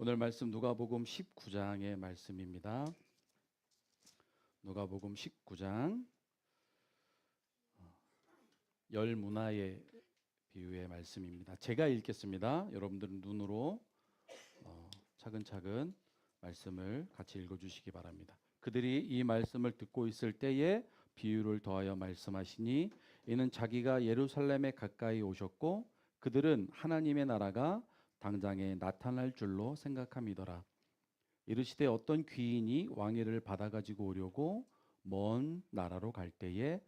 오늘 말씀 누가복음 19장의 말씀입니다. 누가복음 19장 열 문화의 비유의 말씀입니다. 제가 읽겠습니다. 여러분들은 눈으로 차근차근 말씀을 같이 읽어주시기 바랍니다. 그들이 이 말씀을 듣고 있을 때에 비유를 더하여 말씀하시니 이는 자기가 예루살렘에 가까이 오셨고 그들은 하나님의 나라가 당장에 나타날 줄로 생각함이더라. 이르시되 어떤 귀인이 왕위를 받아가지고 오려고 먼 나라로 갈 때에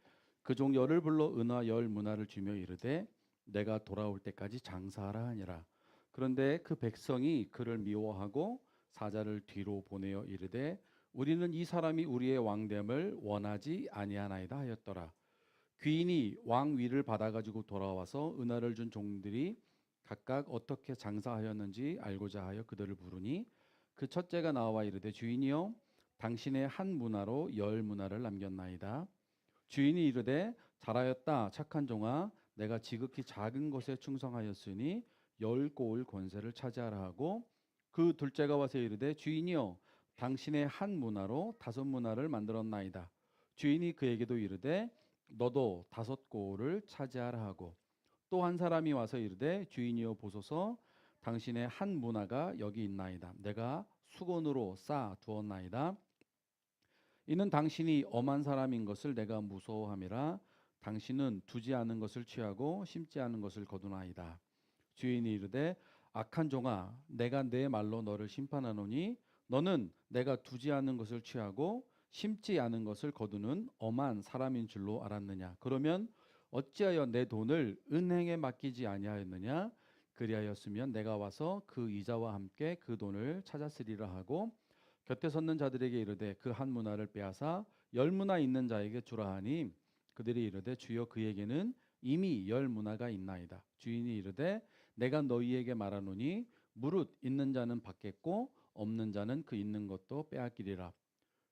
그 종 열을 불러 은화 열 문화를 주며 이르되 내가 돌아올 때까지 장사하라 하니라. 그런데 그 백성이 그를 미워하고 사자를 뒤로 보내어 이르되 우리는 이 사람이 우리의 왕됨을 원하지 아니하나이다 하였더라. 귀인이 왕위를 받아가지고 돌아와서 은화를 준 종들이 각각 어떻게 장사하였는지 알고자 하여 그들을 부르니 그 첫째가 나와 이르되 주인이여 당신의 한 문화로 열 문화를 남겼나이다. 주인이 이르되 잘하였다 착한 종아 내가 지극히 작은 것에 충성하였으니 열 고을 권세를 차지하라 하고 그 둘째가 와서 이르되 주인이여 당신의 한 문화로 다섯 문화를 만들었나이다. 주인이 그에게도 이르되 너도 다섯 고을을 차지하라 하고 또 한 사람이 와서 이르되 주인이여 보소서 당신의 한 문화가 여기 있나이다. 내가 수건으로 쌓아 두었나이다. 이는 당신이 엄한 사람인 것을 내가 무서워함이라. 당신은 두지 않은 것을 취하고 심지 않은 것을 거두나이다. 주인이 이르되 악한 종아 내가 내 말로 너를 심판하노니 너는 내가 두지 않은 것을 취하고 심지 않은 것을 거두는 엄한 사람인 줄로 알았느냐. 그러면 어찌하여 내 돈을 은행에 맡기지 아니하였느냐. 그리하였으면 내가 와서 그 이자와 함께 그 돈을 찾았으리라 하고 곁에 섰는 자들에게 이르되 그 한 문화를 빼앗아 열 문화 있는 자에게 주라 하니 그들이 이르되 주여 그에게는 이미 열 문화가 있나이다. 주인이 이르되 내가 너희에게 말하노니 무릇 있는 자는 받겠고 없는 자는 그 있는 것도 빼앗기리라.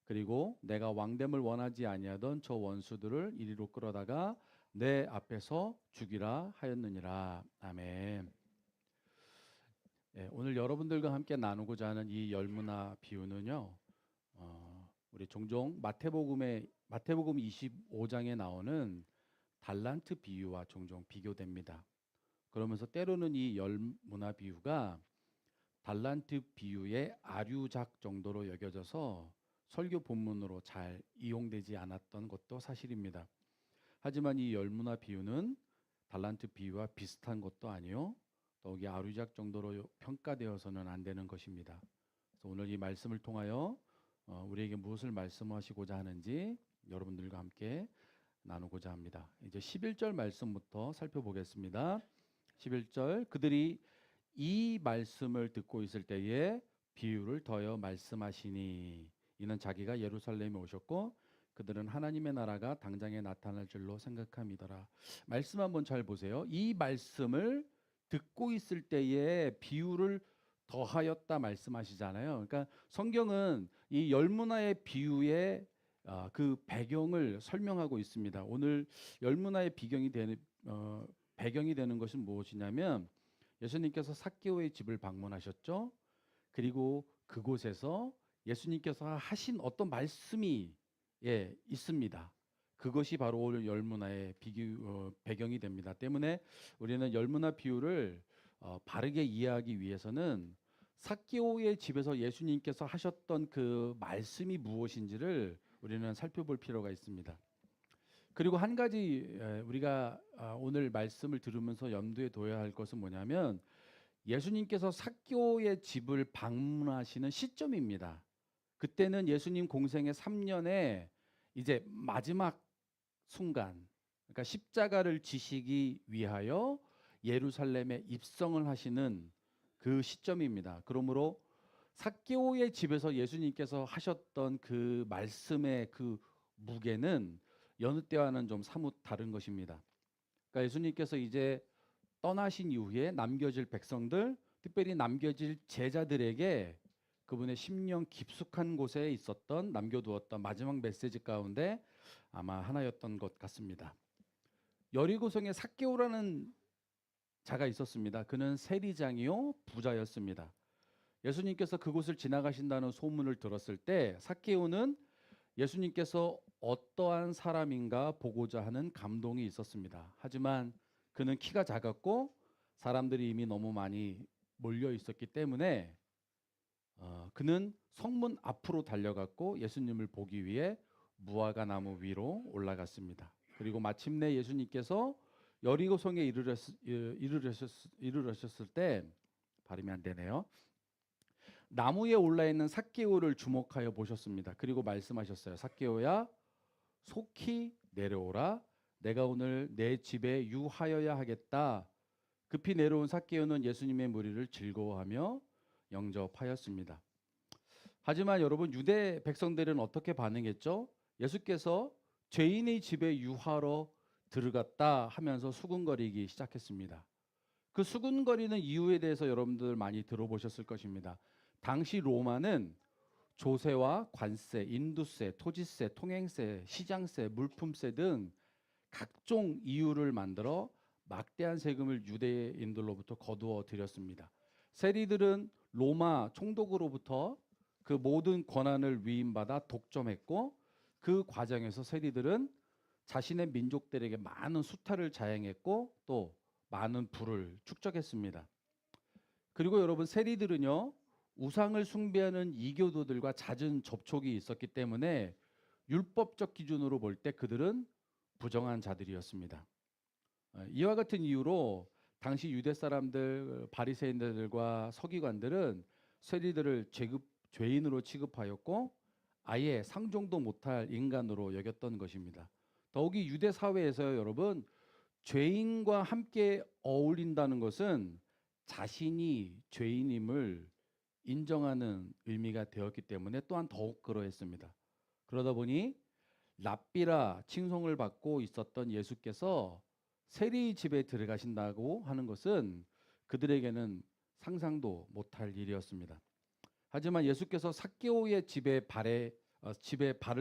그리고 내가 왕됨을 원하지 아니하던 저 원수들을 이리로 끌어다가 내 앞에서 죽이라 하였느니라. 아멘. 오늘 여러분들과 함께 나누고자 하는 이 열문화 비유는요, 우리 종종 마태복음 25장에 나오는 달란트 비유와 종종 비교됩니다. 그러면서 때로는 이 열문화 비유가 달란트 비유의 아류작 정도로 여겨져서 설교 본문으로 잘 이용되지 않았던 것도 사실입니다. 하지만 이 열문화 비유는 달란트 비유와 비슷한 것도 아니요 더욱이 아류작 정도로 평가되어서는 안 되는 것입니다. 그래서 오늘 이 말씀을 통하여 우리에게 무엇을 말씀하시고자 하는지 여러분들과 함께 나누고자 합니다. 이제 11절 말씀부터 살펴보겠습니다. 11절 그들이 이 말씀을 듣고 있을 때에 비유를 더하여 말씀하시니 이는 자기가 예루살렘에 오셨고 그들은 하나님의 나라가 당장에 나타날 줄로 생각함이더라. 말씀 한번 잘 보세요. 이 말씀을 듣고 있을 때에 비유를 더하였다 말씀하시잖아요. 그러니까 성경은 이 열문화의 비유의 그 배경을 설명하고 있습니다. 오늘 열문화의 배경이 되는 것은 무엇이냐면 예수님께서 삭개오의 집을 방문하셨죠. 그리고 그곳에서 예수님께서 하신 어떤 말씀이 있습니다. 그것이 바로 오늘 열문화의 배경이 됩니다. 때문에 우리는 열문화 비유를 바르게 이해하기 위해서는 삭개오의 집에서 예수님께서 하셨던 그 말씀이 무엇인지를 우리는 살펴볼 필요가 있습니다. 그리고 한 가지 우리가 오늘 말씀을 들으면서 염두에 둬야 할 것은 뭐냐면 예수님께서 삭개오의 집을 방문하시는 시점입니다. 그때는 예수님 공생의 3년에 이제 마지막 순간, 그러니까 십자가를 지시기 위하여 예루살렘에 입성을 하시는 그 시점입니다. 그러므로 삭개오의 집에서 예수님께서 하셨던 그 말씀의 그 무게는 여느 때와는 좀 사뭇 다른 것입니다. 그러니까 예수님께서 이제 떠나신 이후에 남겨질 백성들, 특별히 남겨질 제자들에게 그분의 심령 깊숙한 곳에 있었던 남겨두었던 마지막 메시지 가운데 아마 하나였던 것 같습니다. 여리고성에 삭개오라는 자가 있었습니다. 그는 세리장이요 부자였습니다. 예수님께서 그곳을 지나가신다는 소문을 들었을 때 삭개오는 예수님께서 어떠한 사람인가 보고자 하는 감동이 있었습니다. 하지만 그는 키가 작았고 사람들이 이미 너무 많이 몰려 있었기 때문에 그는 성문 앞으로 달려갔고 예수님을 보기 위해 무화과 나무 위로 올라갔습니다. 그리고 마침내 예수님께서 여리고성에 이르렀을 때 발음이 안 되네요. 나무에 올라 있는 삭개오를 주목하여 보셨습니다. 그리고 말씀하셨어요. 삭개오야, 속히 내려오라. 내가 오늘 내 집에 유하여야 하겠다. 급히 내려온 삭개오는 예수님의 무리를 즐거워하며 영접하였습니다. 하지만 여러분, 유대 백성들은 어떻게 반응했죠? 예수께서 죄인의 집에 유하러 들어갔다 하면서 수군거리기 시작했습니다. 그 수군거리는 이유에 대해서 여러분들 많이 들어보셨을 것입니다. 당시 로마는 조세와 관세, 인두세, 토지세, 통행세, 시장세, 물품세 등 각종 이유를 만들어 막대한 세금을 유대인들로부터 거두어 들였습니다. 세리들은 로마 총독으로부터 그 모든 권한을 위임받아 독점했고, 그 과정에서 세리들은 자신의 민족들에게 많은 수탈을 자행했고 또 많은 부를 축적했습니다. 그리고 여러분, 세리들은요, 우상을 숭배하는 이교도들과 잦은 접촉이 있었기 때문에 율법적 기준으로 볼 때 그들은 부정한 자들이었습니다. 이와 같은 이유로 당시 유대 사람들, 바리새인들과 서기관들은 세리들을 죄인으로 취급하였고 아예 상종도 못할 인간으로 여겼던 것입니다. 더욱이 유대 사회에서 여러분, 죄인과 함께 어울린다는 것은 자신이 죄인임을 인정하는 의미가 되었기 때문에 또한 더욱 그러했습니다. 그러다 보니 랍비라 칭송을 받고 있었던 예수께서 세리 집에 들어가신다고 하는 것은 그들에게는 상상도 못할 일이었습니다. 하지만 예수께서 삭개오의 집에 발을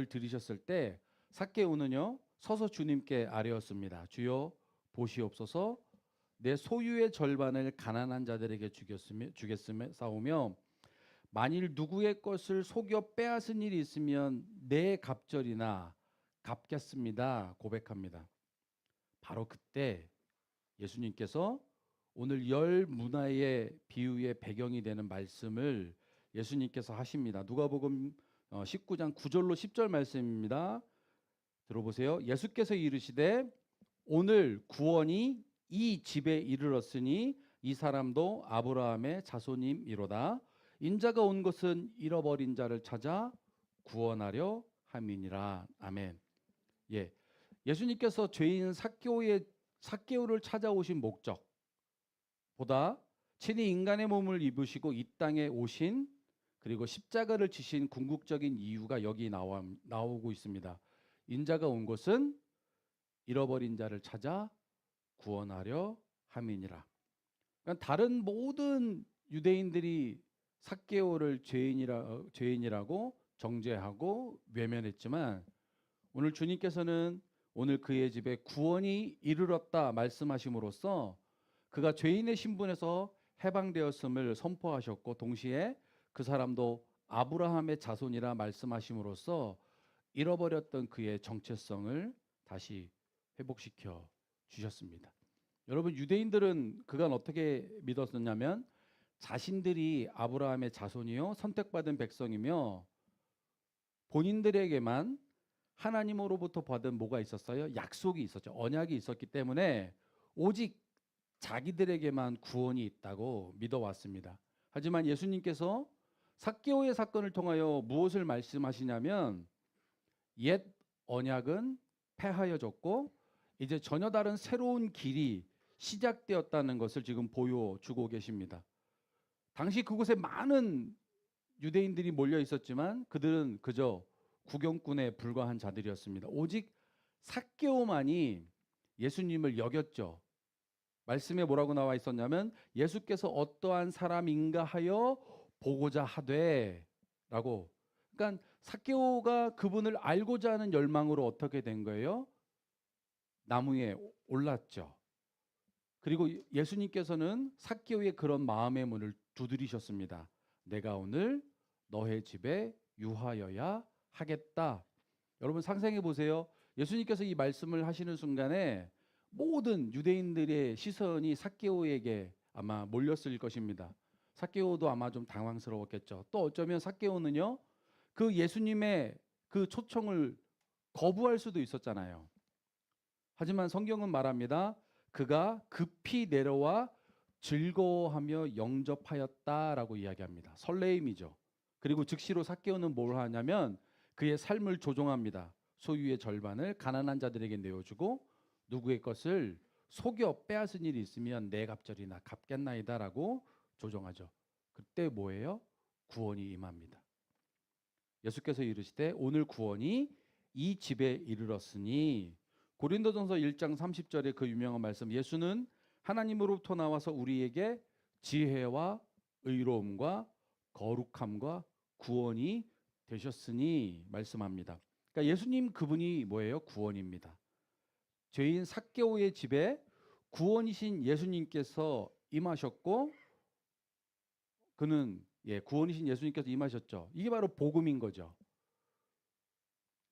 들이셨을 때 삭개오는요, 서서 주님께 아뢰었습니다. 주여, 보시옵소서. 내 소유의 절반을 가난한 자들에게 주겠으며 만일 누구의 것을 속여 빼앗은 일이 있으면 내 갑절이나 갚겠습니다. 고백합니다. 바로 그때 예수님께서 오늘 열 문화의 비유의 배경이 되는 말씀을 예수님께서 하십니다. 누가복음 19장 9절로 10절 말씀입니다. 들어보세요. 예수께서 이르시되 오늘 구원이 이 집에 이르렀으니 이 사람도 아브라함의 자손임이로다. 인자가 온 것은 잃어버린 자를 찾아 구원하려 함이니라. 아멘. 예, 예수님께서 죄인 삭개오를 찾아오신 목적보다 친히 인간의 몸을 입으시고 이 땅에 오신, 그리고 십자가를 지신 궁극적인 이유가 여기 나오고 있습니다. 인자가 온 것은 잃어버린 자를 찾아 구원하려 함이니라. 그러니까 다른 모든 유대인들이 삭개오를 죄인이라고 정죄하고 외면했지만 오늘 주님께서는 오늘 그의 집에 구원이 이르렀다 말씀하심으로써 그가 죄인의 신분에서 해방되었음을 선포하셨고, 동시에 그 사람도 아브라함의 자손이라 말씀하심으로써 잃어버렸던 그의 정체성을 다시 회복시켜 주셨습니다. 여러분, 유대인들은 그간 어떻게 믿었었냐면 자신들이 아브라함의 자손이요 선택받은 백성이며 본인들에게만 하나님으로부터 받은 뭐가 있었어요? 약속이 있었죠. 언약이 있었기 때문에 오직 자기들에게만 구원이 있다고 믿어왔습니다. 하지만 예수님께서 삭개오의 사건을 통하여 무엇을 말씀하시냐면 옛 언약은 폐하여졌고 이제 전혀 다른 새로운 길이 시작되었다는 것을 지금 보여주고 계십니다. 당시 그곳에 많은 유대인들이 몰려 있었지만 그들은 그저 구경꾼에 불과한 자들이었습니다. 오직 삭개오만이 예수님을 여겼죠. 말씀에 뭐라고 나와 있었냐면 예수께서 어떠한 사람인가 하여 보고자 하되 라고. 그러니까 삭개오가 그분을 알고자 하는 열망으로 어떻게 된 거예요? 나무에 올랐죠. 그리고 예수님께서는 삭개오의 그런 마음의 문을 두드리셨습니다. 내가 오늘 너의 집에 유하여야 하겠다. 여러분 상상해 보세요. 예수님께서 이 말씀을 하시는 순간에 모든 유대인들의 시선이 삭개오에게 아마 몰렸을 것입니다. 삭개오도 아마 좀 당황스러웠겠죠. 또 어쩌면 삭개오는요, 그 예수님의 그 초청을 거부할 수도 있었잖아요. 하지만 성경은 말합니다. 그가 급히 내려와 즐거워하며 영접하였다라고 이야기합니다. 설레임이죠. 그리고 즉시로 삭개오는 뭘 하냐면 그의 삶을 조종합니다. 소유의 절반을 가난한 자들에게 내어주고 누구의 것을 속여 빼앗은 일이 있으면 내 갑절이나 갚겠나이다라고 조종하죠. 그때 뭐예요? 구원이 임합니다. 예수께서 이르시되 오늘 구원이 이 집에 이르렀으니, 고린도전서 1장 30절에 그 유명한 말씀, 예수는 하나님으로부터 나와서 우리에게 지혜와 의로움과 거룩함과 구원이 되셨으니 말씀합니다. 그러니까 예수님 그분이 뭐예요? 구원입니다. 죄인 삭개오의 집에 구원이신 예수님께서 임하셨고, 그는 구원이신 예수님께서 임하셨죠. 이게 바로 복음인 거죠.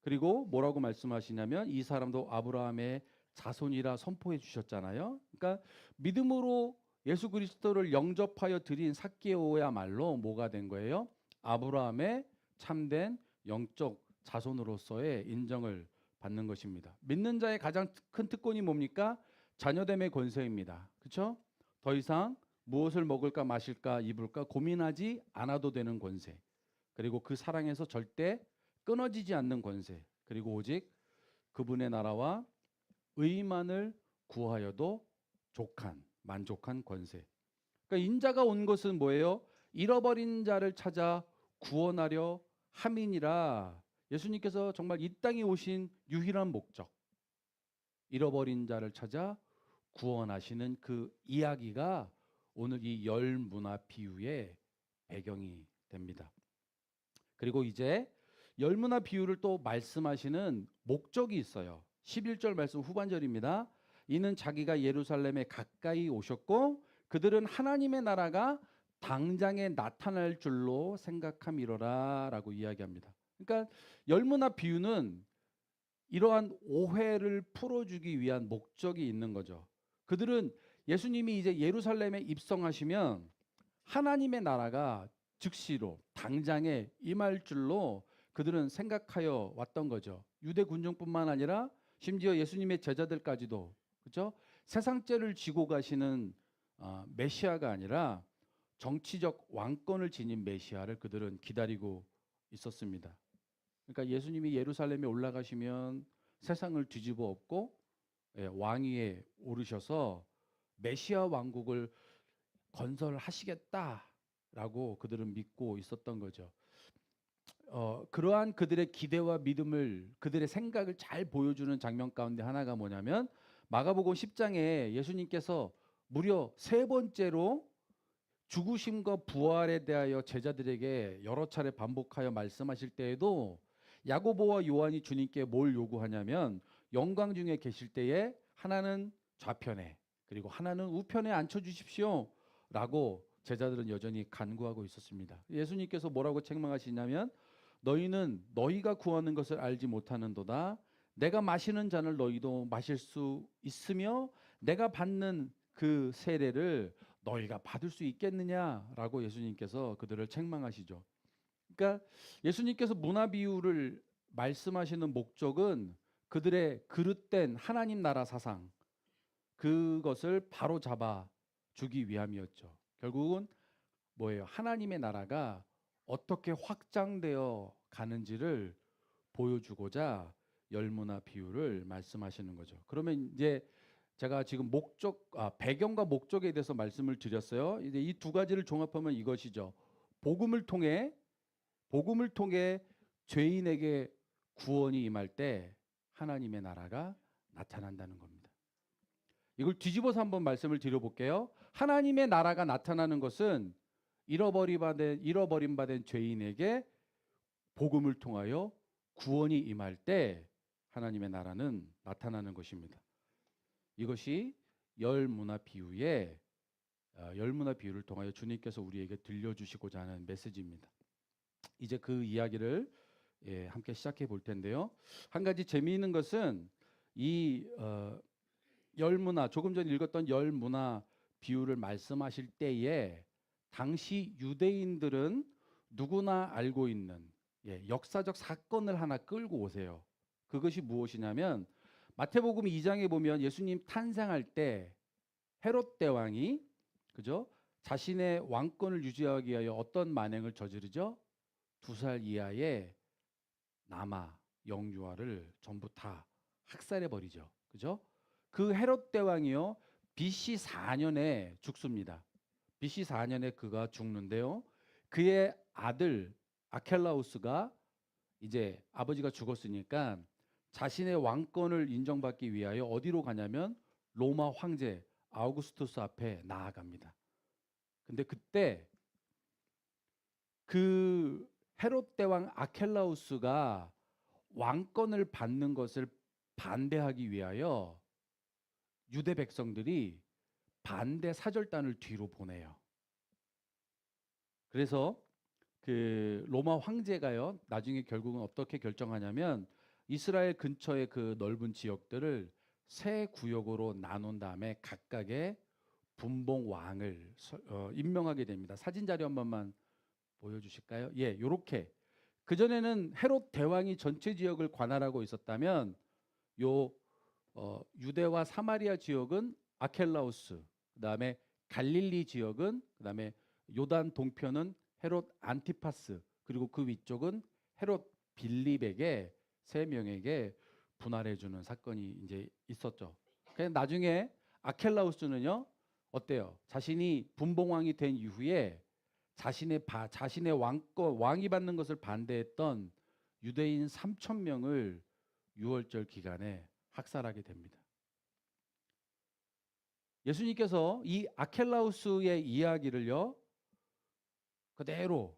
그리고 뭐라고 말씀하시냐면 이 사람도 아브라함의 자손이라 선포해 주셨잖아요. 그러니까 믿음으로 예수 그리스도를 영접하여 드린 삭개오야말로 뭐가 된 거예요? 아브라함의 참된 영적 자손으로서의 인정을 받는 것입니다. 믿는 자의 가장 큰 특권이 뭡니까? 자녀됨의 권세입니다. 그렇죠? 더 이상 무엇을 먹을까 마실까 입을까 고민하지 않아도 되는 권세. 그리고 그 사랑에서 절대 끊어지지 않는 권세. 그리고 오직 그분의 나라와 의만을 구하여도 만족한 권세. 그러니까 인자가 온 것은 뭐예요? 잃어버린 자를 찾아 구원하려 함이니라. 예수님께서 정말 이 땅에 오신 유일한 목적, 잃어버린 자를 찾아 구원하시는 그 이야기가 오늘 이 열 문화 비유의 배경이 됩니다. 그리고 이제 열 문화 비유를 또 말씀하시는 목적이 있어요. 11절 말씀 후반절입니다. 이는 자기가 예루살렘에 가까이 오셨고 그들은 하나님의 나라가 당장에 나타날 줄로 생각함이로라 라고 이야기합니다. 그러니까 열 문화 비유는 이러한 오해를 풀어주기 위한 목적이 있는 거죠. 그들은 예수님이 이제 예루살렘에 입성하시면 하나님의 나라가 즉시로 당장에 임할 줄로 그들은 생각하여 왔던 거죠. 유대 군중뿐만 아니라 심지어 예수님의 제자들까지도, 그렇죠? 세상 죄를 지고 가시는 메시아가 아니라 정치적 왕권을 지닌 메시아를 그들은 기다리고 있었습니다. 그러니까 예수님이 예루살렘에 올라가시면 세상을 뒤집어 엎고 왕위에 오르셔서 메시아 왕국을 건설하시겠다라고 그들은 믿고 있었던 거죠. 그러한 그들의 기대와 믿음을, 그들의 생각을 잘 보여주는 장면 가운데 하나가 뭐냐면 마가복음 10장에 예수님께서 무려 3번째로 죽으심과 부활에 대하여 제자들에게 여러 차례 반복하여 말씀하실 때에도 야고보와 요한이 주님께 뭘 요구하냐면 영광 중에 계실 때에 하나는 좌편에 그리고 하나는 우편에 앉혀주십시오 라고 제자들은 여전히 간구하고 있었습니다. 예수님께서 뭐라고 책망하시냐면 너희는 너희가 구하는 것을 알지 못하는도다. 내가 마시는 잔을 너희도 마실 수 있으며 내가 받는 그 세례를 너희가 받을 수 있겠느냐라고 예수님께서 그들을 책망하시죠. 그러니까 예수님께서 문화 비유를 말씀하시는 목적은 그들의 그릇된 하나님 나라 사상, 그것을 바로 잡아 주기 위함이었죠. 결국은 뭐예요? 하나님의 나라가 어떻게 확장되어 가는지를 보여주고자 열문화 비유를 말씀하시는 거죠. 그러면 이제 제가 지금 배경과 목적에 대해서 말씀을 드렸어요. 이제 이 두 가지를 종합하면 이것이죠. 복음을 통해 죄인에게 구원이 임할 때 하나님의 나라가 나타난다는 겁니다. 이걸 뒤집어서 한번 말씀을 드려볼게요. 하나님의 나라가 나타나는 것은 잃어버림 받은 죄인에게 복음을 통하여 구원이 임할 때 하나님의 나라는 나타나는 것입니다. 이것이 열 문화 비유의 열무나 비유를 통하여 주님께서 우리에게 들려주시고자 하는 메시지입니다. 이제 그 이야기를 함께 시작해 볼 텐데요. 한 가지 재미있는 것은 이 열무나 조금 전에 읽었던 열무나 비유를 말씀하실 때에 당시 유대인들은 누구나 알고 있는 역사적 사건을 하나 끌고 오세요. 그것이 무엇이냐면 마태복음 2장에 보면 예수님 탄생할 때 헤롯 대왕이 그죠? 자신의 왕권을 유지하기 위하여 어떤 만행을 저지르죠? 2살 이하의 남아 영유아를 전부 다 학살해 버리죠. 그죠? 그 헤롯 대왕이요. BC 4년에 죽습니다. BC 4년에 그가 죽는데요. 그의 아들 아켈라우스가 이제 아버지가 죽었으니까 자신의 왕권을 인정받기 위하여 어디로 가냐면 로마 황제 아우구스투스 앞에 나아갑니다. 근데 그때 그 헤롯 대왕 아켈라우스가 왕권을 받는 것을 반대하기 위하여 유대 백성들이 반대 사절단을 뒤로 보내요. 그래서 그 로마 황제가요, 나중에 결국은 어떻게 결정하냐면 이스라엘 근처의 그 넓은 지역들을 세 구역으로 나눈 다음에 각각의 분봉 왕을 임명하게 됩니다. 사진 자료 한 번만 보여주실까요? 예, 요렇게. 그전에는 헤롯 대왕이 전체 지역을 관할하고 있었다면 요 유대와 사마리아 지역은 아켈라우스, 그다음에 갈릴리 지역은 그다음에 요단 동편은 헤롯 안티파스, 그리고 그 위쪽은 헤롯 빌립에게 세 명에게 분할해 주는 사건이 이제 있었죠. 그냥 나중에 아켈라우스는요. 어때요? 자신이 분봉왕이 된 이후에 자신의 왕이 받는 것을 반대했던 유대인 3천 명을 유월절 기간에 학살하게 됩니다. 예수님께서 이 아켈라우스의 이야기를요 그대로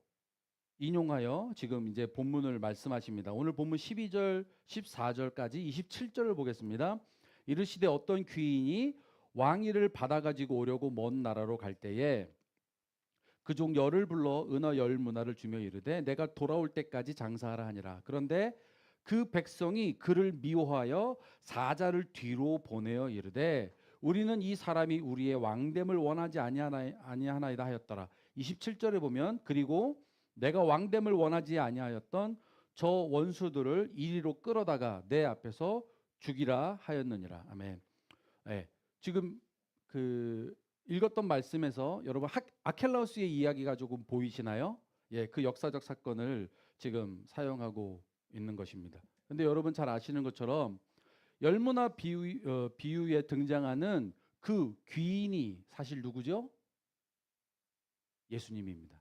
인용하여 지금 이제 본문을 말씀하십니다. 오늘 본문 12절, 14절까지 27절을 보겠습니다. 이르시되 어떤 귀인이 왕위를 받아가지고 오려고 먼 나라로 갈 때에 그 종 열을 불러 은어 열 문화를 주며 이르되 내가 돌아올 때까지 장사하라 하니라. 그런데 그 백성이 그를 미워하여 사자를 뒤로 보내어 이르되 우리는 이 사람이 우리의 왕됨을 원하지 아니하나이다 하였더라. 27절에 보면 그리고 내가 왕됨을 원하지 아니하였던 저 원수들을 이리로 끌어다가 내 앞에서 죽이라 하였느니라. 아멘. 네, 지금 그 읽었던 말씀에서 여러분 아켈라우스의 이야기가 조금 보이시나요? 예, 그 역사적 사건을 지금 사용하고 있는 것입니다. 근데 여러분 잘 아시는 것처럼 열무나 비유에 등장하는 그 귀인이 사실 누구죠? 예수님입니다.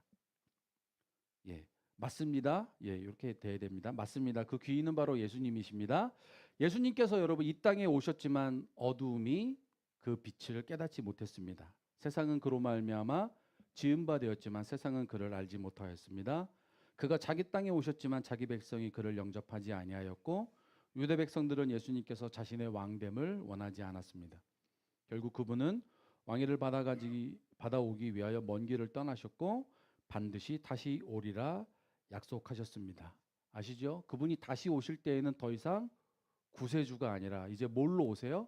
예, 맞습니다. 예, 이렇게 돼야 됩니다. 맞습니다. 그 귀인은 바로 예수님이십니다. 예수님께서 여러분 이 땅에 오셨지만 어두움이 그 빛을 깨닫지 못했습니다. 세상은 그로 말미암아 지은 바 되었지만 세상은 그를 알지 못하였습니다. 그가 자기 땅에 오셨지만 자기 백성이 그를 영접하지 아니하였고 유대 백성들은 예수님께서 자신의 왕됨을 원하지 않았습니다. 결국 그분은 왕위를 받아오기 위하여 먼 길을 떠나셨고 반드시 다시 오리라 약속하셨습니다. 아시죠? 그분이 다시 오실 때에는 더 이상 구세주가 아니라 이제 뭘로 오세요?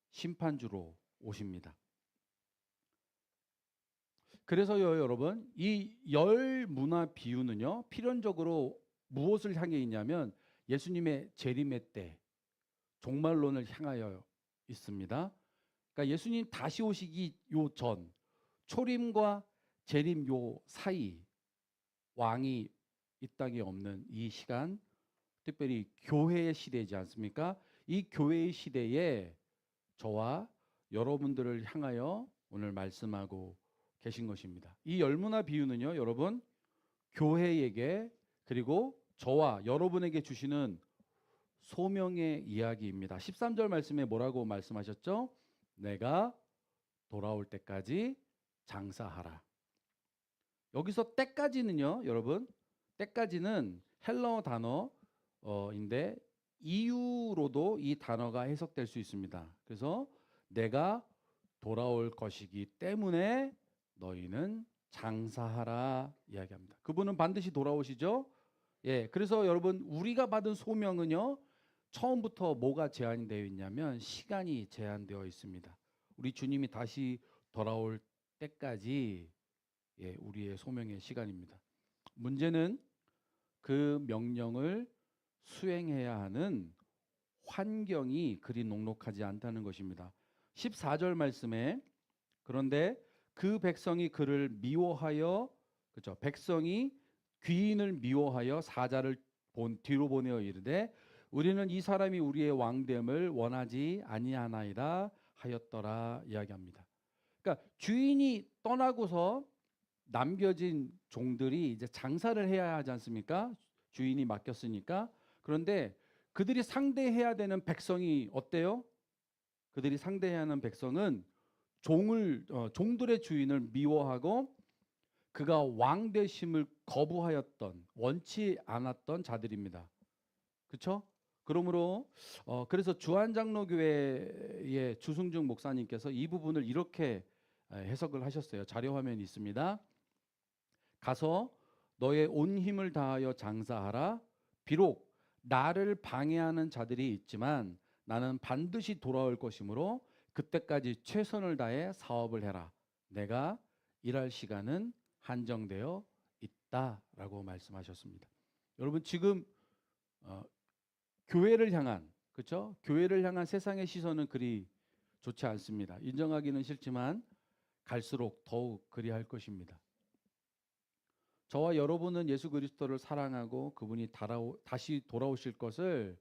심판주로 오십니다. 그래서요, 여러분, 이 열 문화 비유는요, 필연적으로 무엇을 향해 있냐면 예수님의 재림의 때 종말론을 향하여 있습니다. 그러니까 예수님 다시 오시기 요 전 초림과 재림 요 사이 왕이 이 땅에 없는 이 시간, 특별히 교회의 시대이지 않습니까? 이 교회의 시대에 저와 여러분들을 향하여 오늘 말씀하고 계신 것입니다. 이 열무나 비유는요, 여러분 교회에게 그리고 저와 여러분에게 주시는 소명의 이야기입니다. 13절 말씀에 뭐라고 말씀하셨죠? 내가 돌아올 때까지 장사하라. 여기서 때까지는요, 여러분, 때까지는 헬라어 단어인데 이유로도 이 단어가 해석될 수 있습니다. 그래서 내가 돌아올 것이기 때문에 너희는 장사하라 이야기합니다. 그분은 반드시 돌아오시죠. 예, 그래서 여러분 우리가 받은 소명은요. 처음부터 뭐가 제한이 되어 있냐면 시간이 제한되어 있습니다. 우리 주님이 다시 돌아올 때까지 예, 우리의 소명의 시간입니다. 문제는 그 명령을 수행해야 하는 환경이 그리 녹록하지 않다는 것입니다. 14절 말씀에 그런데 그 백성이 그를 미워하여 그렇죠. 백성이 귀인을 미워하여 사자를 뒤로 보내어 이르되 우리는 이 사람이 우리의 왕됨을 원하지 아니하나이다 하였더라 이야기합니다. 그러니까 주인이 떠나고서 남겨진 종들이 이제 장사를 해야 하지 않습니까? 주인이 맡겼으니까. 그런데 그들이 상대해야 되는 백성이 어때요? 그들이 상대해야 하는 백성은 종들의 주인을 미워하고 그가 왕 되심을 거부하였던 원치 않았던 자들입니다. 그렇죠? 그러므로 그래서 주한장로교회의 주승중 목사님께서 이 부분을 이렇게 해석을 하셨어요. 자료 화면이 있습니다. 가서 너의 온 힘을 다하여 장사하라. 비록 나를 방해하는 자들이 있지만 나는 반드시 돌아올 것이므로 그때까지 최선을 다해 사업을 해라. 내가 일할 시간은 한정되어 있다라고 말씀하셨습니다. 여러분 지금 교회를 향한 그렇죠? 교회를 향한 세상의 시선은 그리 좋지 않습니다. 인정하기는 싫지만 갈수록 더욱 그리할 것입니다. 저와 여러분은 예수 그리스도를 사랑하고 그분이 다시 돌아오실 것을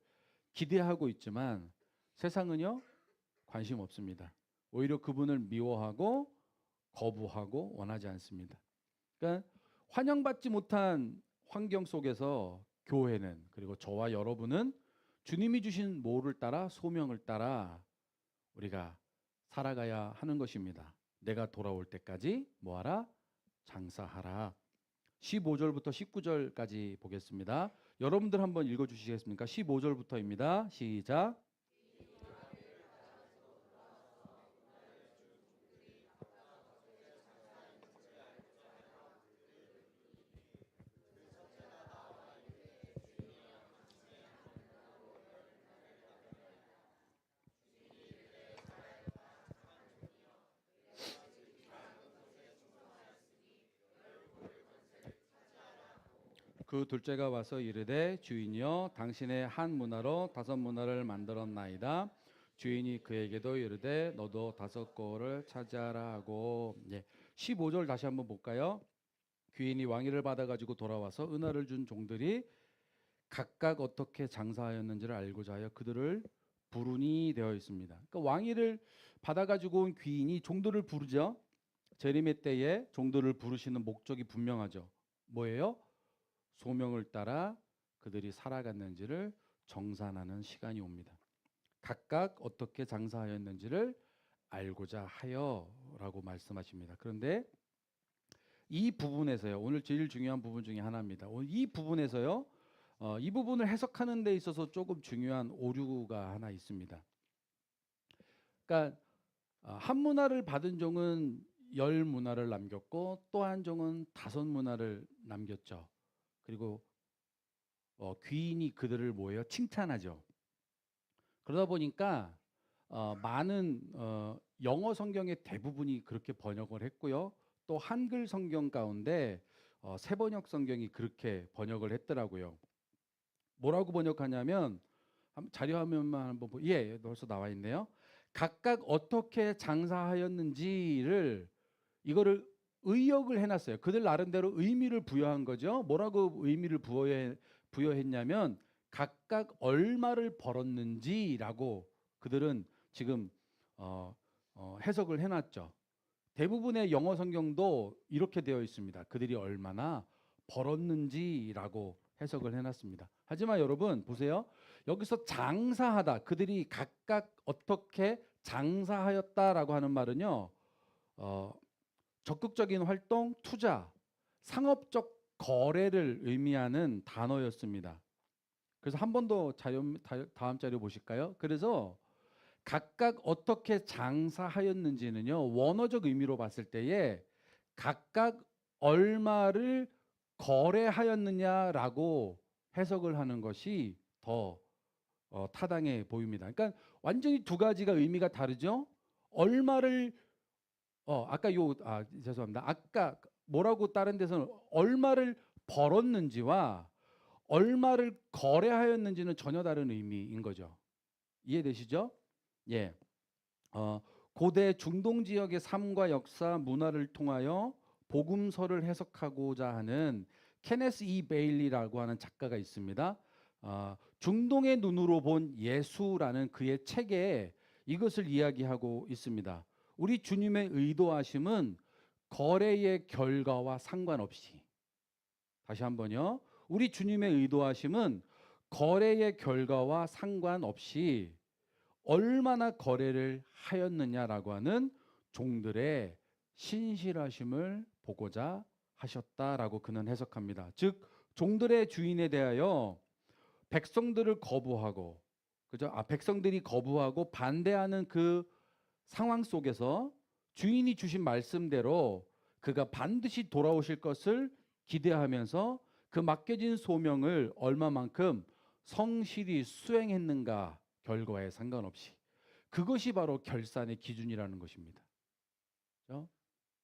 기대하고 있지만 세상은요 관심 없습니다. 오히려 그분을 미워하고 거부하고 원하지 않습니다. 그러니까 환영받지 못한 환경 속에서 교회는 그리고 저와 여러분은 주님이 주신 모를 따라 소명을 따라 우리가 살아가야 하는 것입니다. 내가 돌아올 때까지 뭐하라? 장사하라. 15절부터 19절까지 보겠습니다. 여러분들 한번 읽어주시겠습니까? 15절부터입니다. 시작. 그 둘째가 와서 이르되 주인이여 당신의 한 문화로 5문화를 만들었나이다. 주인이 그에게도 이르되 너도 5골을 차지하라 하고 15절 다시 한번 볼까요? 귀인이 왕위를 받아가지고 돌아와서 은화를 준 종들이 각각 어떻게 장사하였는지를 알고자 하여 그들을 부르니 되어 있습니다. 그러니까 왕위를 받아가지고 온 귀인이 종들을 부르죠. 재림의 때에 종들을 부르시는 목적이 분명하죠. 뭐예요? 소명을 따라 그들이 살아갔는지를 정산하는 시간이 옵니다. 각각 어떻게 장사하였는지를 알고자 하여라고 말씀하십니다. 그런데 이 부분에서요. 오늘 제일 중요한 부분 중에 하나입니다. 이 부분에서요. 이 부분을 해석하는 데 있어서 조금 중요한 오류가 하나 있습니다. 그러니까 한 문화를 받은 종은 10문화를 남겼고 또 한 종은 5문화를 남겼죠. 그리고 귀인이 그들을 뭐예요? 칭찬하죠. 그러다 보니까 많은 영어 성경의 대부분이 그렇게 번역을 했고요. 또 한글 성경 가운데 새번역 성경이 그렇게 번역을 했더라고요. 뭐라고 번역하냐면 자료 화면만 한번 벌써 나와 있네요. 각각 어떻게 장사하였는지를 이거를 의역을 해놨어요. 그들 나름대로 의미를 부여한 거죠. 뭐라고 의미를 부여했냐면 각각 얼마를 벌었는지라고 그들은 지금 해석을 해놨죠. 대부분의 영어 성경도 이렇게 되어 있습니다. 그들이 얼마나 벌었는지라고 해석을 해놨습니다. 하지만 여러분 보세요. 여기서 장사하다, 그들이 각각 어떻게 장사하였다라고 하는 말은요. 적극적인 활동, 투자, 상업적 거래를 의미하는 단어였습니다. 그래서 한 번 더 다음 자료 보실까요? 그래서 각각 어떻게 장사하였는지는요. 원어적 의미로 봤을 때에 각각 얼마를 거래하였느냐라고 해석을 하는 것이 더 타당해 보입니다. 그러니까 완전히 두 가지가 의미가 다르죠. 얼마를 죄송합니다. 아까 뭐라고 다른 데서는 얼마를 벌었는지와 얼마를 거래하였는지는 전혀 다른 의미인 거죠. 이해되시죠? 예. 고대 중동 지역의 삶과 역사, 문화를 통하여 복음서를 해석하고자 하는 케네스 이 베일리라고 하는 작가가 있습니다. 중동의 눈으로 본 예수라는 그의 책에 이것을 이야기하고 있습니다. 우리 주님의 의도하심은 거래의 결과와 상관없이, 다시 한번요. 우리 주님의 의도하심은 거래의 결과와 상관없이 얼마나 거래를 하였느냐라고 하는 종들의 신실하심을 보고자 하셨다라고 그는 해석합니다. 즉 종들의 주인에 대하여 백성들을 거부하고, 그죠? 백성들이 거부하고 반대하는 그 상황 속에서 주인이 주신 말씀대로 그가 반드시 돌아오실 것을 기대하면서 그 맡겨진 소명을 얼마만큼 성실히 수행했는가 결과에 상관없이, 그것이 바로 결산의 기준이라는 것입니다. 그렇죠?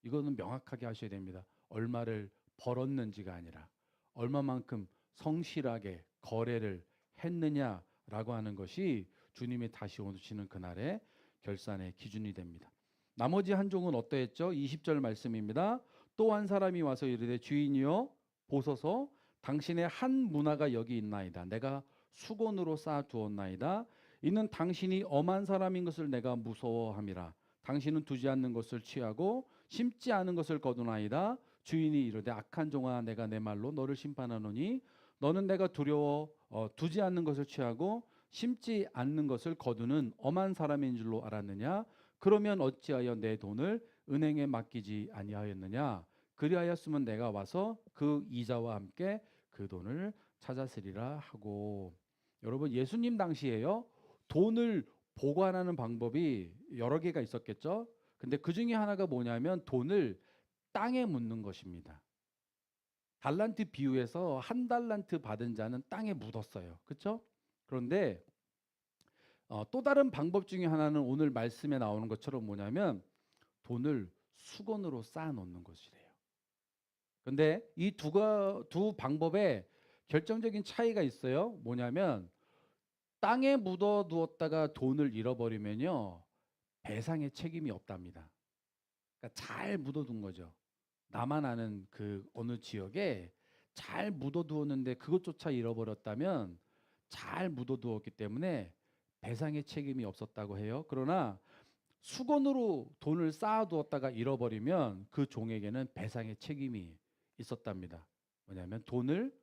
이거는 명확하게 하셔야 됩니다. 얼마를 벌었는지가 아니라 얼마만큼 성실하게 거래를 했느냐라고 하는 것이 주님이 다시 오시는 그날의 결산의 기준이 됩니다. 나머지 한 종은 어떠했죠? 20절 말씀입니다. 또 한 사람이 와서 이르되 주인이여 보소서 당신의 한 문화가 여기 있나이다. 내가 수건으로 쌓아두었나이다. 이는 당신이 엄한 사람인 것을 내가 무서워함이라. 당신은 두지 않는 것을 취하고 심지 않은 것을 거두나이다. 주인이 이르되 악한 종아 내가 내 말로 너를 심판하노니 너는 내가 두려워 두지 않는 것을 취하고 심지 않는 것을 거두는 엄한 사람인 줄로 알았느냐? 그러면 어찌하여 내 돈을 은행에 맡기지 아니하였느냐? 그리하였으면 내가 와서 그 이자와 함께 그 돈을 찾았으리라 하고. 여러분, 예수님 당시에요, 돈을 보관하는 방법이 여러 개가 있었겠죠. 근데 그 중에 하나가 뭐냐면 돈을 땅에 묻는 것입니다. 달란트 비유에서 한 달란트 받은 자는 땅에 묻었어요. 그렇죠? 그런데 또 다른 방법 중에 하나는 오늘 말씀에 나오는 것처럼 뭐냐면 돈을 수건으로 쌓아 놓는 것이래요. 근데 이 두 방법에 결정적인 차이가 있어요. 뭐냐면 땅에 묻어 두었다가 돈을 잃어버리면요, 배상의 책임이 없답니다. 그러니까 잘 묻어둔 거죠. 나만 아는 그 어느 지역에 잘 묻어두었는데 그것조차 잃어버렸다면 잘 묻어두었기 때문에 배상의 책임이 없었다고 해요. 그러나 수건으로 돈을 쌓아두었다가 잃어버리면 그 종에게는 배상의 책임이 있었답니다. 뭐냐면 돈을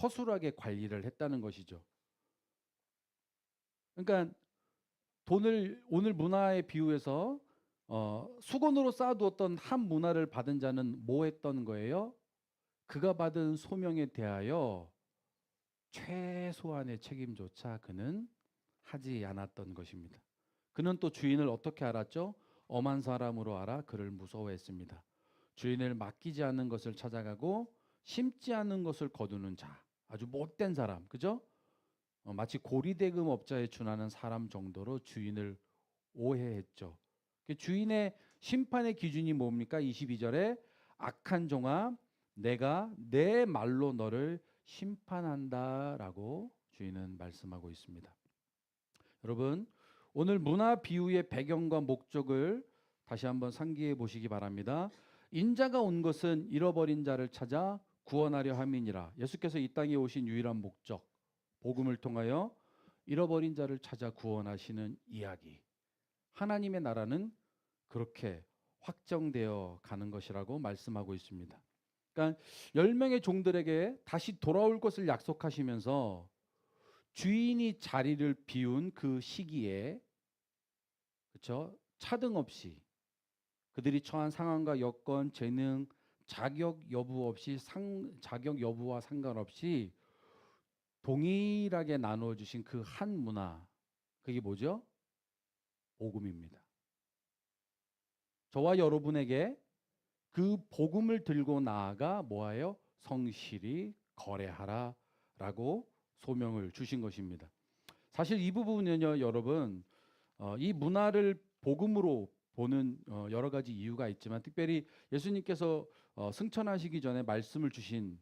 허술하게 관리를 했다는 것이죠. 그러니까 돈을 오늘 문화에 비유해서 수건으로 쌓아두었던 한 문화를 받은 자는 뭐 했던 거예요? 그가 받은 소명에 대하여 최소한의 책임조차 그는 하지 않았던 것입니다. 그는 또 주인을 어떻게 알았죠? 엄한 사람으로 알아 그를 무서워했습니다. 주인을 맡기지 않는 것을 찾아가고 심지 않는 것을 거두는 자, 아주 못된 사람, 그죠? 마치 고리대금 업자에 준하는 사람 정도로 주인을 오해했죠. 주인의 심판의 기준이 뭡니까? 22절에 악한 종아 내가 내 말로 너를 심판한다라고 주인은 말씀하고 있습니다. 여러분, 오늘 문화 비유의 배경과 목적을 다시 한번 상기해 보시기 바랍니다. 인자가 온 것은 잃어버린 자를 찾아 구원하려 함이니라. 예수께서 이 땅에 오신 유일한 목적, 복음을 통하여 잃어버린 자를 찾아 구원하시는 이야기. 하나님의 나라는 그렇게 확정되어 가는 것이라고 말씀하고 있습니다. 그러니까 10명의 종들에게 다시 돌아올 것을 약속하시면서 주인이 자리를 비운 그 시기에, 그렇죠? 차등 없이 그들이 처한 상황과 여건, 재능, 자격 여부와 상관없이 동일하게 나누어 주신 그 한 문화, 그게 뭐죠? 복음입니다. 저와 여러분에게 그 복음을 들고 나아가 뭐하여 성실히 거래하라라고 소명을 주신 것입니다. 사실 이 부분은요, 여러분, 이 문화를 복음으로 보는 여러 가지 이유가 있지만 특별히 예수님께서 승천하시기 전에 말씀을 주신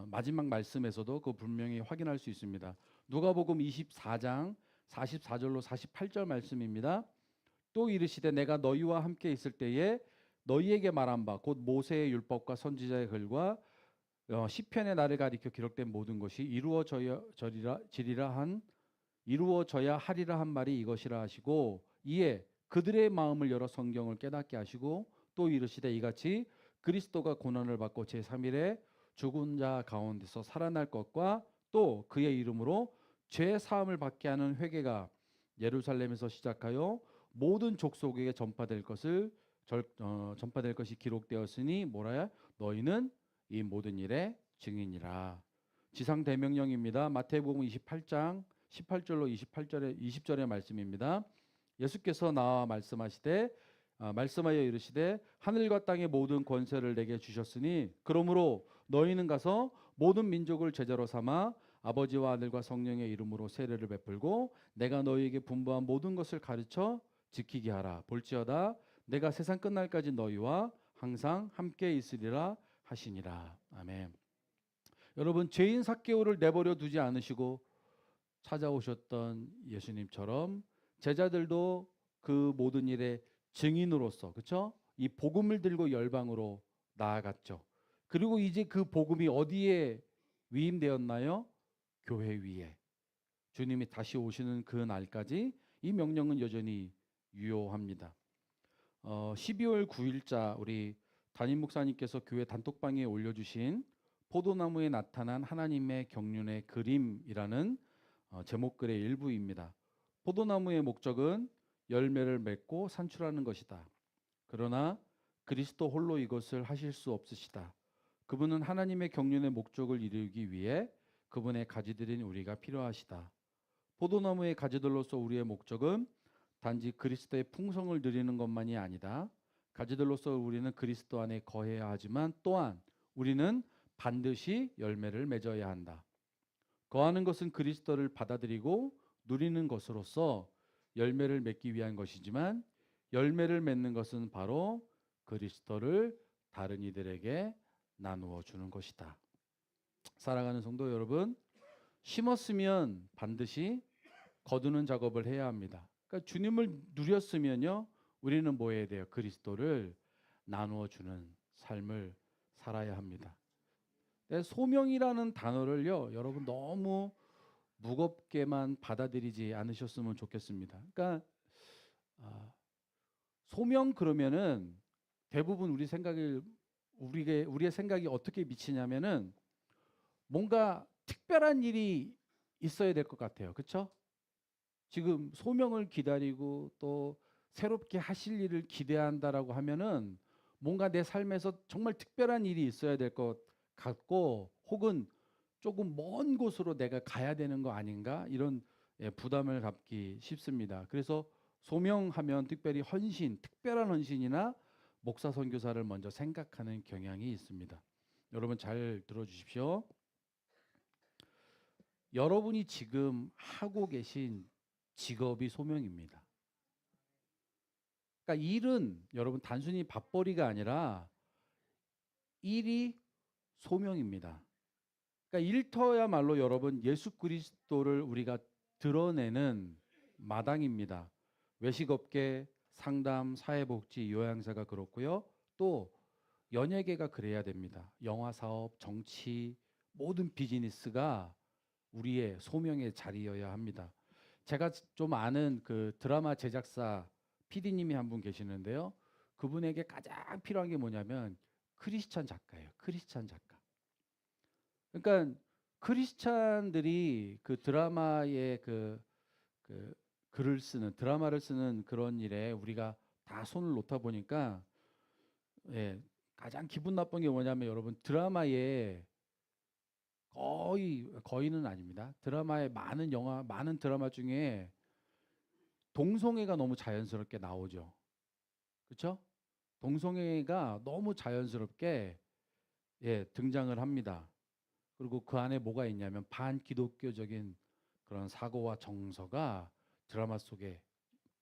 마지막 말씀에서도 그 분명히 확인할 수 있습니다. 누가복음 24장 44절로 48절 말씀입니다. 또 이르시되 내가 너희와 함께 있을 때에 너희에게 말한 바 곧 모세의 율법과 선지자의 글과 시편의 나를 가리켜 기록된 모든 것이 이루어져야 하리라 한 말이 이것이라 하시고 이에 그들의 마음을 열어 성경을 깨닫게 하시고 또 이르시되 이같이 그리스도가 고난을 받고 제3일에 죽은 자 가운데서 살아날 것과 또 그의 이름으로 죄 사함을 받게 하는 회개가 예루살렘에서 시작하여 모든 족속에게 전파될 것이 기록되었으니 뭐라야 너희는 이 모든 일의 증인이라. 지상 대명령입니다. 마태복음 28장 18절로 20절의 말씀입니다. 예수께서 나와 말씀하여 이르시되 하늘과 땅의 모든 권세를 내게 주셨으니 그러므로 너희는 가서 모든 민족을 제자로 삼아 아버지와 아들과 성령의 이름으로 세례를 베풀고 내가 너희에게 분부한 모든 것을 가르쳐 지키게 하라. 볼지어다 내가 세상 끝날까지 너희와 항상 함께 있으리라 하시니라. 아멘. 여러분, 죄인 삭개오를 내버려 두지 않으시고 찾아오셨던 예수님처럼 제자들도 그 모든 일의 증인으로서, 그렇죠? 이 복음을 들고 열방으로 나아갔죠. 그리고 이제 그 복음이 어디에 위임되었나요? 교회 위에. 주님이 다시 오시는 그 날까지 이 명령은 여전히 유효합니다. 12월 9일자 우리 담임 목사님께서 교회 단톡방에 올려주신 포도나무에 나타난 하나님의 경륜의 그림이라는 제목글의 일부입니다. 포도나무의 목적은 열매를 맺고 산출하는 것이다. 그러나 그리스도 홀로 이것을 하실 수 없으시다. 그분은 하나님의 경륜의 목적을 이루기 위해 그분의 가지들인 우리가 필요하시다. 포도나무의 가지들로서 우리의 목적은 단지 그리스도의 풍성을 누리는 것만이 아니다. 가지들로서 우리는 그리스도 안에 거해야 하지만 또한 우리는 반드시 열매를 맺어야 한다. 거하는 것은 그리스도를 받아들이고 누리는 것으로서 열매를 맺기 위한 것이지만 열매를 맺는 것은 바로 그리스도를 다른 이들에게 나누어 주는 것이다. 사랑하는 성도 여러분, 심었으면 반드시 거두는 작업을 해야 합니다. 그러니까 주님을 누렸으면요, 우리는 뭐 해야 돼요? 그리스도를 나누어 주는 삶을 살아야 합니다. 소명이라는 단어를요, 여러분 너무 무겁게만 받아들이지 않으셨으면 좋겠습니다. 그러니까 소명 그러면은 대부분 우리의 생각이 어떻게 미치냐면은 뭔가 특별한 일이 있어야 될 것 같아요. 그렇죠? 지금 소명을 기다리고 또 새롭게 하실 일을 기대한다라고 하면은 뭔가 내 삶에서 정말 특별한 일이 있어야 될 것 같고 혹은 조금 먼 곳으로 내가 가야 되는 거 아닌가 이런 부담을 갖기 쉽습니다. 그래서 소명하면 특별히 헌신, 특별한 헌신이나 목사 선교사를 먼저 생각하는 경향이 있습니다. 여러분 잘 들어주십시오. 여러분이 지금 하고 계신 직업이 소명입니다. 그러니까 일은 여러분 단순히 밥벌이가 아니라 일이 소명입니다. 그러니까 일터야말로 여러분 예수 그리스도를 우리가 드러내는 마당입니다. 외식업계, 상담, 사회복지, 요양사가 그렇고요. 또 연예계가 그래야 됩니다. 영화사업, 정치, 모든 비즈니스가 우리의 소명의 자리여야 합니다. 제가 좀 아는 그 드라마 제작사 PD님이 한 분 계시는데요. 그분에게 가장 필요한 게 뭐냐면 크리스찬 작가예요. 크리스찬 작가. 그러니까 크리스찬들이 그 드라마에 그 드라마를 쓰는 그런 일에 우리가 다 손을 놓다 보니까 가장 기분 나쁜 게 뭐냐면 여러분 드라마에 거의는 아닙니다. 드라마에 많은 드라마 중에 동성애가 너무 자연스럽게 나오죠. 그렇죠? 동성애가 너무 자연스럽게 등장을 합니다. 그리고 그 안에 뭐가 있냐면 반기독교적인 그런 사고와 정서가 드라마 속에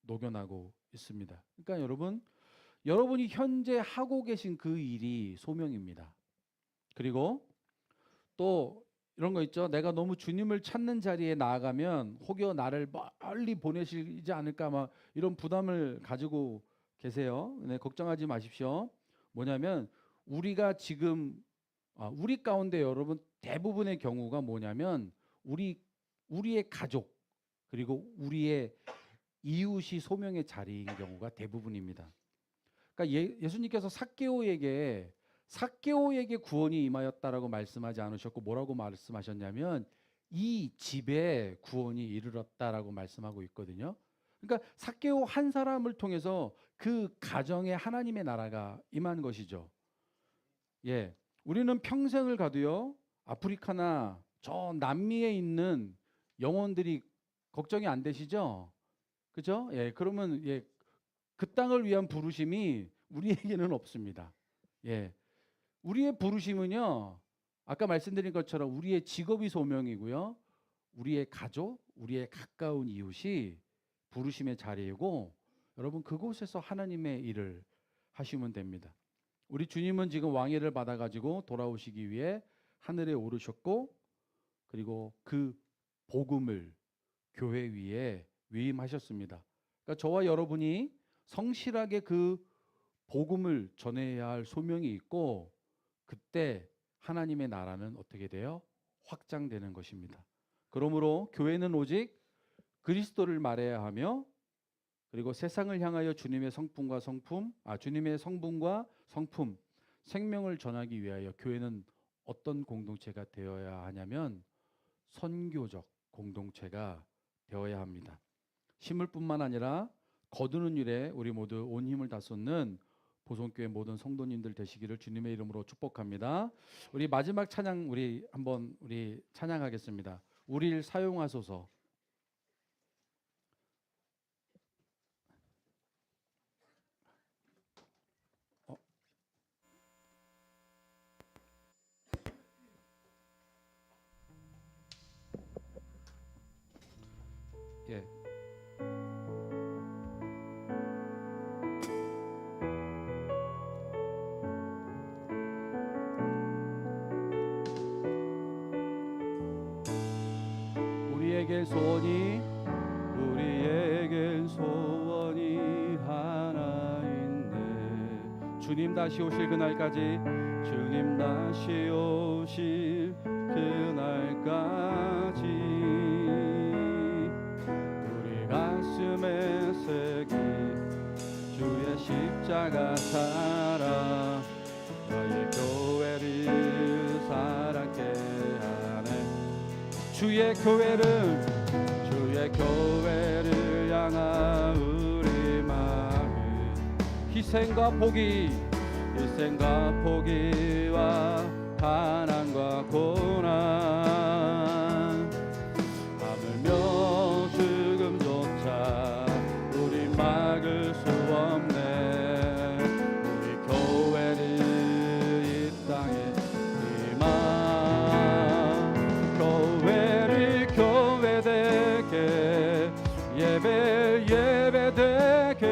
녹여나고 있습니다. 그러니까 여러분이 현재 하고 계신 그 일이 소명입니다. 그리고 또 이런 거 있죠. 내가 너무 주님을 찾는 자리에 나아가면 혹여 나를 멀리 보내시지 않을까 막 이런 부담을 가지고 계세요. 네, 걱정하지 마십시오. 뭐냐면 우리가 지금 우리 가운데 여러분 대부분의 경우가 뭐냐면 우리의 가족 그리고 우리의 이웃이 소명의 자리인 경우가 대부분입니다. 그러니까 예수님께서 삭개오에게 구원이 임하였다라고 말씀하지 않으셨고 뭐라고 말씀하셨냐면 이 집에 구원이 이르렀다라고 말씀하고 있거든요. 그러니까 삭개오 한 사람을 통해서 그 가정에 하나님의 나라가 임한 것이죠. 예, 우리는 평생을 가도요 아프리카나 저 남미에 있는 영혼들이 걱정이 안 되시죠? 그죠? 예, 그러면 그 땅을 위한 부르심이 우리에게는 없습니다. 예, 우리의 부르심은요 아까 말씀드린 것처럼 우리의 직업이 소명이고요 우리의 가족, 우리의 가까운 이웃이 부르심의 자리이고 여러분 그곳에서 하나님의 일을 하시면 됩니다. 우리 주님은 지금 왕위를 받아가지고 돌아오시기 위해 하늘에 오르셨고 그리고 그 복음을 교회 위에 위임하셨습니다. 그러니까 저와 여러분이 성실하게 그 복음을 전해야 할 소명이 있고 그때 하나님의 나라는 어떻게 돼요? 확장되는 것입니다. 그러므로 교회는 오직 그리스도를 말해야 하며 그리고 세상을 향하여 주님의 성품과 성품, 생명을 전하기 위하여 교회는 어떤 공동체가 되어야 하냐면 선교적 공동체가 되어야 합니다. 심을뿐만 아니라 거두는 일에 우리 모두 온 힘을 다 쏟는 보성교회 모든 성도님들 되시기를 주님의 이름으로 축복합니다. 우리 마지막 찬양 우리 찬양하겠습니다. 우리를 사용하소서. 예. 우리에겐 소원이 하나 있네. 주님 다시 오실 그날까지 주님 다시 오실 그날까지 우리 가슴에 새긴 주의 십자가 사랑 너의 교회를 사랑케 하네. 주의 교회를 향한 우리 마음 희생과 포기와 가난과 고난 하물며 죽음조차 우리 막을 수 없네. 우리 교회를 이 땅에 교회되게 예배되게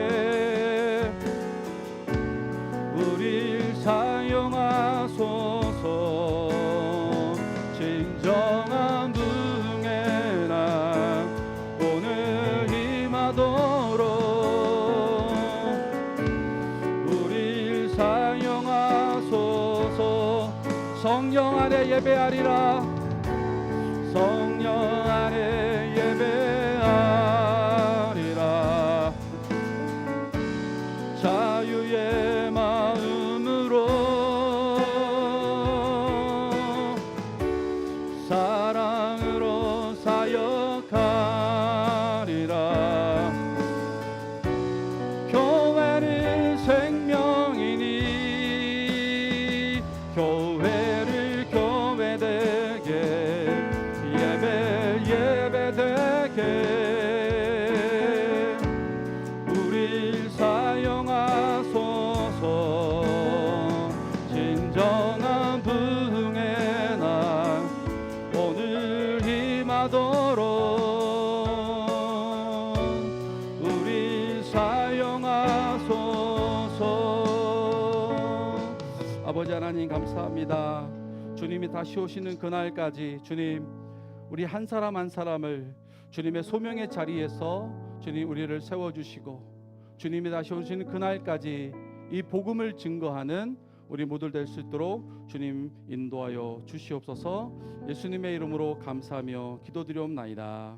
우릴 사용하소서. 진정한 부흥의 날 오늘 임하도록 우릴 사용하소서. 성령 안에 예배하리라. 성령 안에 예배하리라. 자유의 마음으로 사랑으로 사역하리라. 교회는 생명이니 교회를 교회되게 예배되게 우릴 사용하소서. 우리 사용하소서. 아버지 하나님 감사합니다. 주님이 다시 오시는 그날까지 주님, 우리 한 사람 한 사람을 주님의 소명의 자리에서 주님 우리를 세워주시고, 주님이 다시 오시는 그날까지 이 복음을 증거하는 우리 모두 될 수 있도록 주님 인도하여 주시옵소서. 예수님의 이름으로 감사하며 기도드리옵나이다.